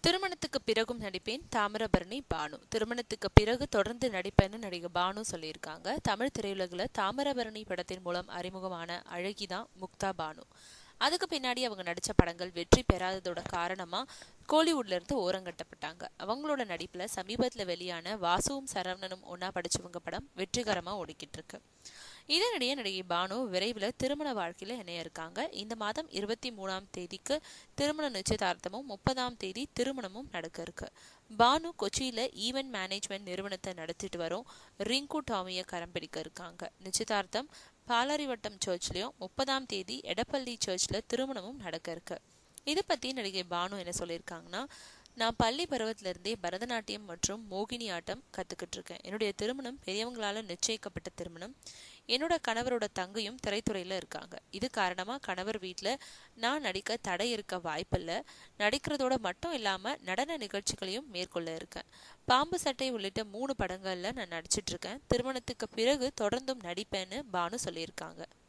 திருமணத்துக்கு பிறகும் நடிப்பேன் தாமிரபரணி பானு. திருமணத்துக்கு பிறகு தொடர்ந்து நடிப்பேன்னு நடிகை பானு சொல்லியிருக்காங்க. தமிழ் திரையுலகில் தாமிரபரணி படத்தின் மூலம் அறிமுகமான அழகிதான் முக்தா பானு. அதுக்கு பின்னாடி அவங்க நடிச்ச படங்கள் வெற்றி பெறாததோட காரணமா கோலிவுட்ல இருந்து ஓரங்கட்டப்பட்டாங்க. அவங்களோட நடிப்புல சமீபத்துல வெளியான வாசுவும் சரவணனும் ஒன்னா படிச்சவங்க படம் வெற்றிகரமா ஓடிக்கிட்டு இருக்கு. இதனிடையே நடிகை பானு விரைவில் திருமண வாழ்க்கையில இணைய இருக்காங்க. இந்த மாதம் 23ஆம் தேதிக்கு திருமண நிச்சயதார்த்தமும் 30ஆம் தேதி திருமணமும் நடக்க இருக்கு. பானு கொச்சியில ஈவென்ட் மேனேஜ்மெண்ட் நிறுவனத்தை நடத்திட்டு வரும் ரிங்கு டாமியை கரம் பிடிக்க இருக்காங்க. நிச்சயதார்த்தம் பாலாரிவட்டம் சர்ச்லயும் 30ஆம் தேதி எடப்பள்ளி சர்ச்ல திருமணமும் நடக்க இருக்கு. இதை பத்தி நடிகை பானு என்ன சொல்லியிருக்காங்கன்னா, நான் பள்ளி பருவத்தில இருந்தே பரதநாட்டியம் மற்றும் மோகினி ஆட்டம் கத்துக்கிட்டு இருக்கேன். என்னுடைய திருமணம் பெரியவங்களால நிச்சயிக்கப்பட்ட திருமணம். என்னோட கணவரோட தங்கையும் திரைத்துறையில இருக்காங்க. இது காரணமா கணவர் வீட்டுல நான் நடிக்க தடை இருக்க வாய்ப்பில்ல. நடிக்கிறதோட மட்டும் இல்லாம நடன நிகழ்ச்சிகளையும் மேற்கொள்ள இருக்கேன். பாம்பு சட்டை உள்ளிட்ட 3 படங்கள்ல நான் நடிச்சிட்டு இருக்கேன். திருமணத்துக்கு பிறகு தொடர்ந்தும் நடிப்பேன்னு பானு சொல்லியிருக்காங்க.